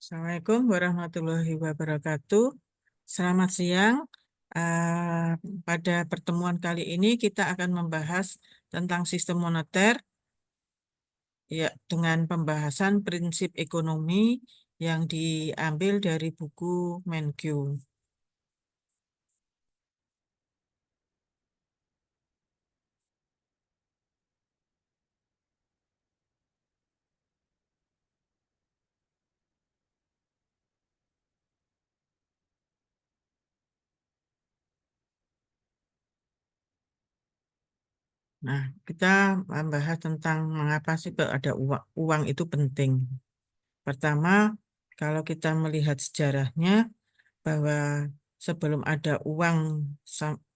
Assalamualaikum warahmatullahi wabarakatuh. Selamat siang. Eh, Pada pertemuan kali ini kita akan membahas tentang sistem moneter, ya, dengan pembahasan prinsip ekonomi yang diambil dari buku Menkyu. Nah, kita membahas tentang mengapa sih ada uang itu penting. Pertama, kalau kita melihat sejarahnya, bahwa sebelum ada uang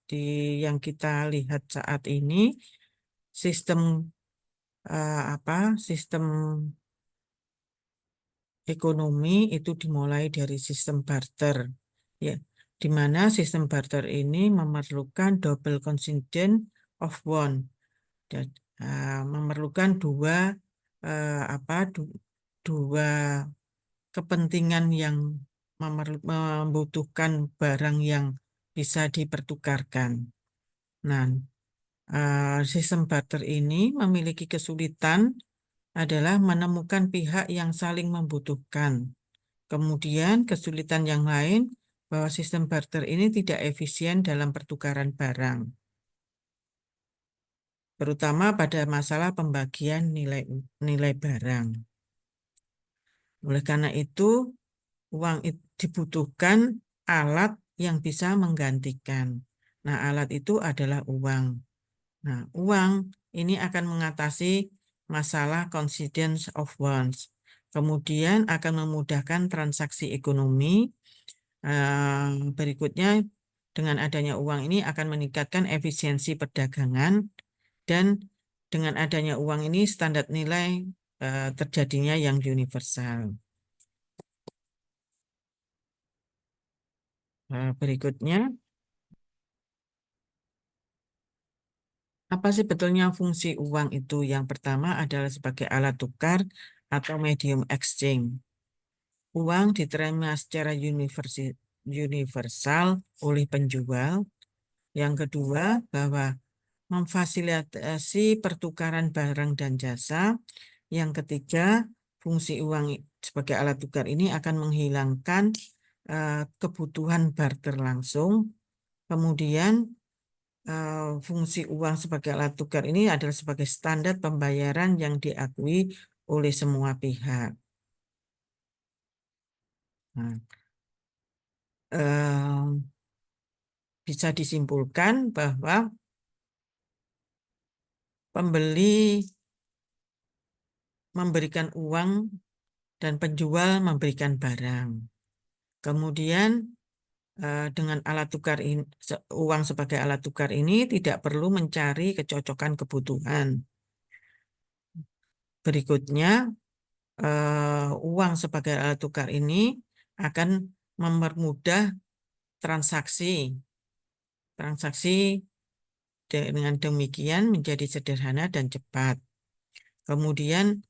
di yang kita lihat saat ini, sistem sistem ekonomi itu dimulai dari sistem barter, ya, di mana sistem barter ini memerlukan double contingent of one, dan memerlukan dua kepentingan yang membutuhkan barang yang bisa dipertukarkan. Nah, sistem barter ini memiliki kesulitan adalah menemukan pihak yang saling membutuhkan. Kemudian kesulitan yang lain bahwa sistem barter ini tidak efisien dalam pertukaran barang, terutama pada masalah pembagian nilai barang. Oleh karena itu, dibutuhkan alat yang bisa menggantikan. Nah, alat itu adalah uang. Nah, uang ini akan mengatasi masalah contingent of wants. Kemudian akan memudahkan transaksi ekonomi. Berikutnya, dengan adanya uang ini akan meningkatkan efisiensi perdagangan, dan dengan adanya uang ini standar nilai terjadinya yang universal. Berikutnya, apa sih betulnya fungsi uang itu? Yang pertama adalah sebagai alat tukar atau medium exchange. Uang diterima secara universal oleh penjual. Yang kedua, bahwa memfasilitasi pertukaran barang dan jasa. Yang ketiga, fungsi uang sebagai alat tukar ini akan menghilangkan kebutuhan barter langsung. Kemudian, fungsi uang sebagai alat tukar ini adalah sebagai standar pembayaran yang diakui oleh semua pihak. Nah, bisa disimpulkan bahwa pembeli memberikan uang dan penjual memberikan barang. Kemudian dengan alat tukar ini, uang sebagai alat tukar ini tidak perlu mencari kecocokan kebutuhan. Berikutnya, uang sebagai alat tukar ini akan mempermudah transaksi. Dengan demikian menjadi sederhana dan cepat. Kemudian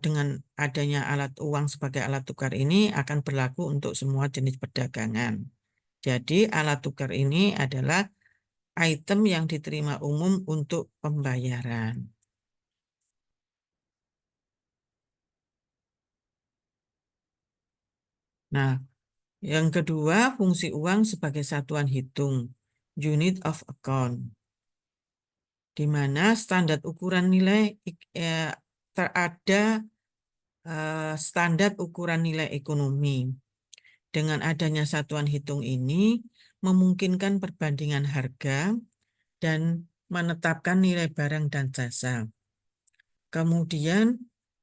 dengan adanya alat uang sebagai alat tukar ini akan berlaku untuk semua jenis perdagangan. Jadi alat tukar ini adalah item yang diterima umum untuk pembayaran. Nah, yang kedua, fungsi uang sebagai satuan hitung, unit of account, di mana standar ukuran nilai terada standar ukuran nilai ekonomi. Dengan adanya satuan hitung ini, memungkinkan perbandingan harga dan menetapkan nilai barang dan jasa. Kemudian,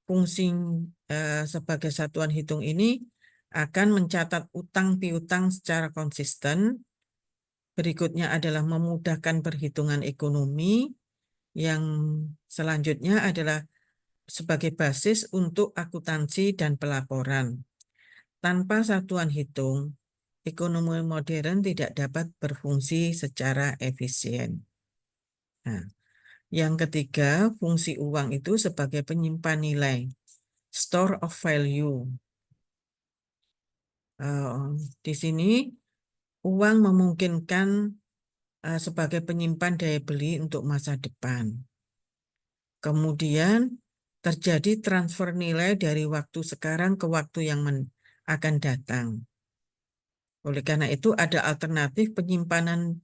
fungsi sebagai satuan hitung ini akan mencatat utang piutang secara konsisten. Berikutnya adalah memudahkan perhitungan ekonomi. Yang selanjutnya adalah sebagai basis untuk akuntansi dan pelaporan. Tanpa satuan hitung, ekonomi modern tidak dapat berfungsi secara efisien. Nah, yang ketiga, fungsi uang itu sebagai penyimpan nilai, store of value. Di sini uang memungkinkan sebagai penyimpan daya beli untuk masa depan. Kemudian terjadi transfer nilai dari waktu sekarang ke waktu yang akan datang. Oleh karena itu ada alternatif penyimpanan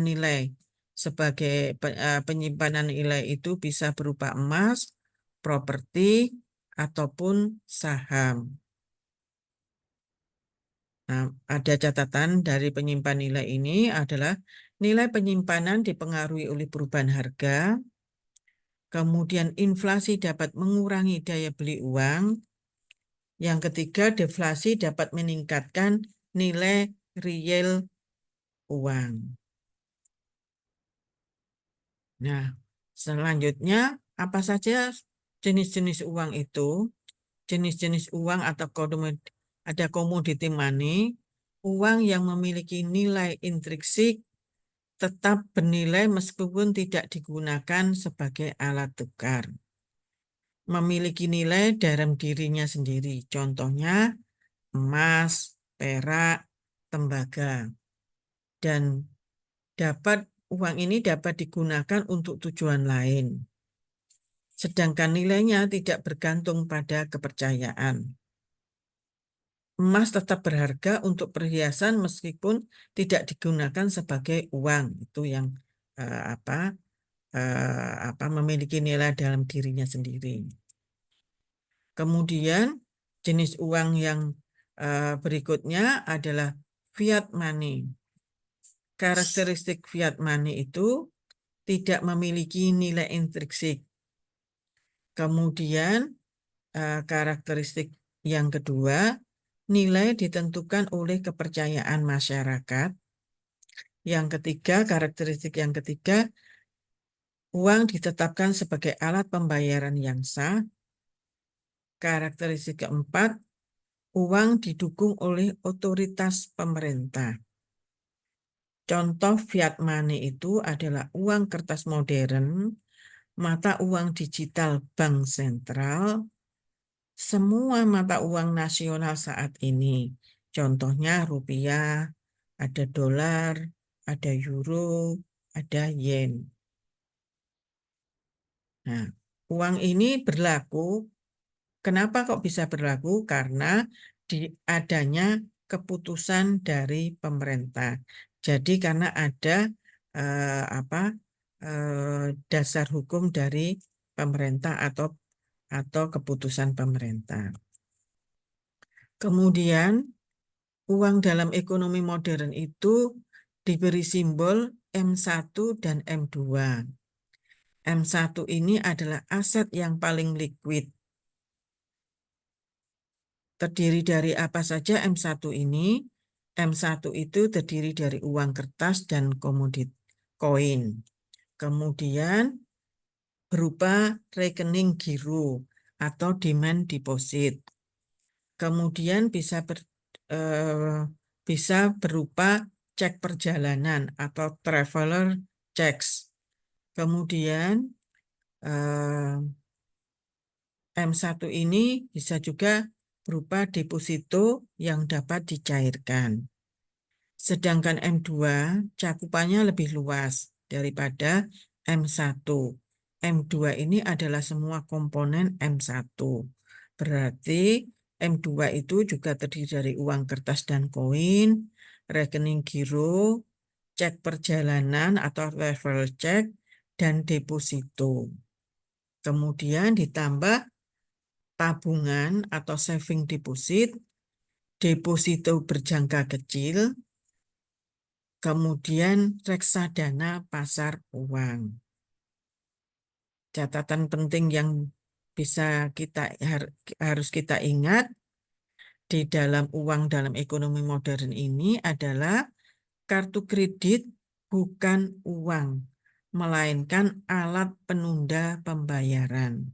nilai. Sebagai penyimpanan nilai itu bisa berupa emas, properti, ataupun saham. Nah, ada catatan dari penyimpan nilai ini adalah nilai penyimpanan dipengaruhi oleh perubahan harga, kemudian inflasi dapat mengurangi daya beli uang, yang ketiga deflasi dapat meningkatkan nilai real uang. Nah, selanjutnya apa saja jenis-jenis uang itu? Jenis-jenis uang atau ada commodity money, uang yang memiliki nilai intrinsik tetap bernilai meskipun tidak digunakan sebagai alat tukar. Memiliki nilai dalam dirinya sendiri. Contohnya emas, perak, tembaga. Dan uang ini dapat digunakan untuk tujuan lain. Sedangkan nilainya tidak bergantung pada kepercayaan. Emas tetap berharga untuk perhiasan meskipun tidak digunakan sebagai uang. Itu yang memiliki nilai dalam dirinya sendiri. Kemudian jenis uang yang berikutnya adalah fiat money. Karakteristik fiat money itu tidak memiliki nilai intrinsik. Kemudian karakteristik yang kedua, nilai ditentukan oleh kepercayaan masyarakat. Yang ketiga, karakteristik yang ketiga, uang ditetapkan sebagai alat pembayaran yang sah. Karakteristik keempat, uang didukung oleh otoritas pemerintah. Contoh fiat money itu adalah uang kertas modern, mata uang digital bank sentral, semua mata uang nasional saat ini. Contohnya rupiah, ada dolar, ada euro, ada yen. Nah, uang ini berlaku. Kenapa kok bisa berlaku? Karena adanya keputusan dari pemerintah. Jadi karena ada dasar hukum dari pemerintah atau keputusan pemerintah. Kemudian uang dalam ekonomi modern itu diberi simbol M1 dan M2. M1 ini adalah aset yang paling liquid. Terdiri dari apa saja M1 ini? M1 itu terdiri dari uang kertas dan komoditi koin. Kemudian berupa rekening giro atau demand deposit. Kemudian bisa berupa cek perjalanan atau traveler checks. Kemudian M1 ini bisa juga berupa deposito yang dapat dicairkan. Sedangkan M2 cakupannya lebih luas daripada M1. M2 ini adalah semua komponen M1. Berarti M2 itu juga terdiri dari uang kertas dan koin, rekening giro, cek perjalanan atau travel check, dan deposito. Kemudian ditambah tabungan atau saving deposit, deposito berjangka kecil, kemudian reksadana pasar uang. Catatan penting yang harus kita ingat di dalam uang dalam ekonomi modern ini adalah kartu kredit bukan uang, melainkan alat penunda pembayaran.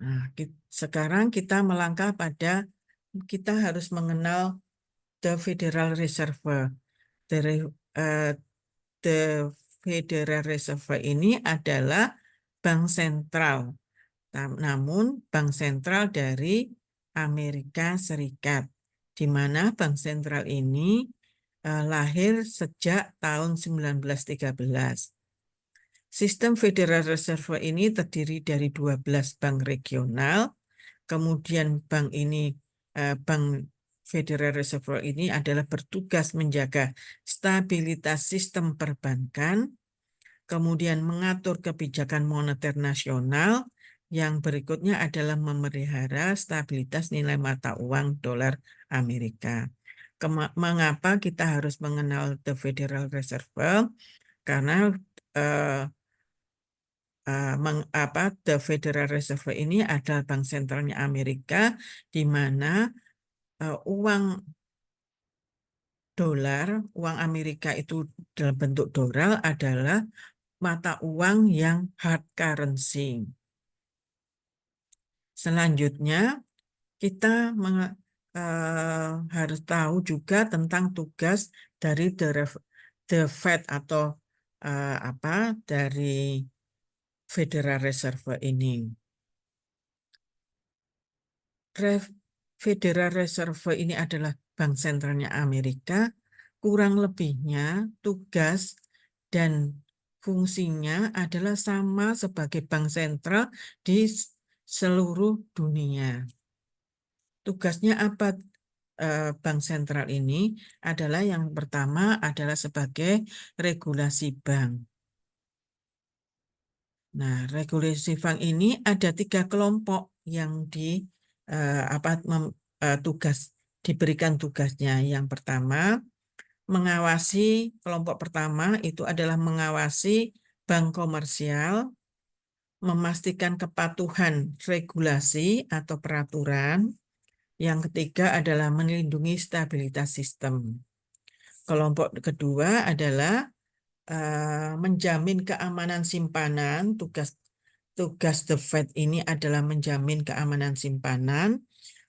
Nah, sekarang kita melangkah pada kita harus mengenal the Federal Reserve. The Federal Reserve ini adalah bank sentral namun bank sentral dari Amerika Serikat, di mana bank sentral ini lahir sejak tahun 1913. Sistem Federal Reserve ini terdiri dari 12 bank regional, kemudian Bank Federal Reserve ini adalah bertugas menjaga stabilitas sistem perbankan, kemudian mengatur kebijakan moneter nasional, yang berikutnya adalah memelihara stabilitas nilai mata uang dolar Amerika. Mengapa kita harus mengenal The Federal Reserve? Karena eh, The Federal Reserve ini adalah bank sentralnya Amerika, di mana uang dolar, uang Amerika itu dalam bentuk dolar adalah mata uang yang hard currency. Selanjutnya, kita harus tahu juga tentang tugas dari the Fed atau dari Federal Reserve ini. Federal Reserve ini adalah bank sentralnya Amerika, kurang lebihnya tugas dan fungsinya adalah sama sebagai bank sentral di seluruh dunia. Tugasnya apa? Bank sentral ini adalah yang pertama adalah sebagai regulasi bank. Nah, regulasi bank ini ada 3 kelompok yang diberikan tugasnya. Yang pertama, kelompok pertama itu adalah mengawasi bank komersial, memastikan kepatuhan regulasi atau peraturan. Yang ketiga adalah melindungi stabilitas sistem. Kelompok kedua adalah menjamin keamanan simpanan. Tugas The Fed ini adalah menjamin keamanan simpanan,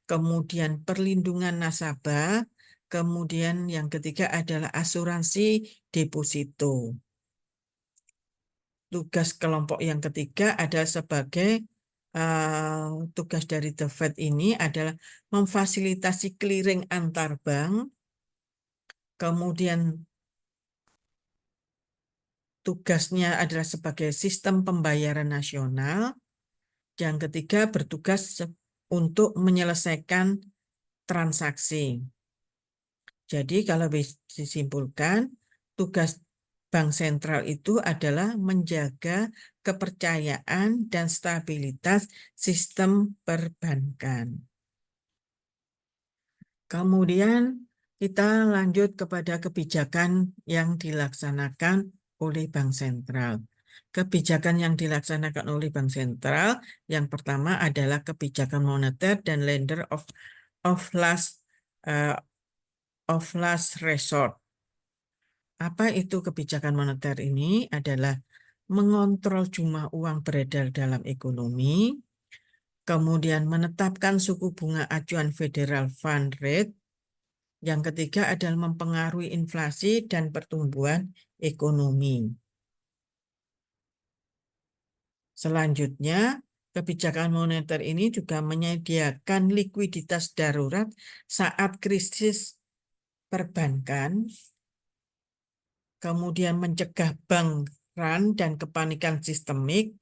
kemudian perlindungan nasabah, kemudian yang ketiga adalah asuransi deposito. Tugas kelompok yang ketiga adalah sebagai tugas dari The Fed ini adalah memfasilitasi clearing antar bank, kemudian tugasnya adalah sebagai sistem pembayaran nasional. Yang ketiga bertugas untuk menyelesaikan transaksi. Jadi kalau disimpulkan, tugas bank sentral itu adalah menjaga kepercayaan dan stabilitas sistem perbankan. Kemudian kita lanjut kepada kebijakan yang dilaksanakan oleh bank sentral. Kebijakan yang dilaksanakan oleh bank sentral yang pertama adalah kebijakan moneter dan lender of last resort. Apa itu kebijakan moneter ini? Adalah mengontrol jumlah uang beredar dalam ekonomi, kemudian menetapkan suku bunga acuan Federal Fund Rate. Yang ketiga adalah mempengaruhi inflasi dan pertumbuhan ekonomi. Selanjutnya, kebijakan moneter ini juga menyediakan likuiditas darurat saat krisis perbankan, kemudian mencegah bank run dan kepanikan sistemik,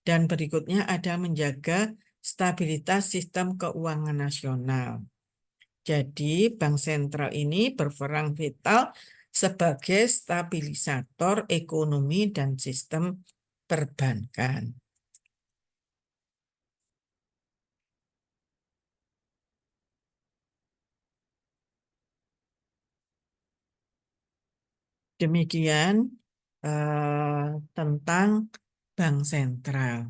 dan berikutnya ada menjaga stabilitas sistem keuangan nasional. Jadi, bank sentral ini berperan vital sebagai stabilisator ekonomi dan sistem perbankan. Demikian tentang bank sentral.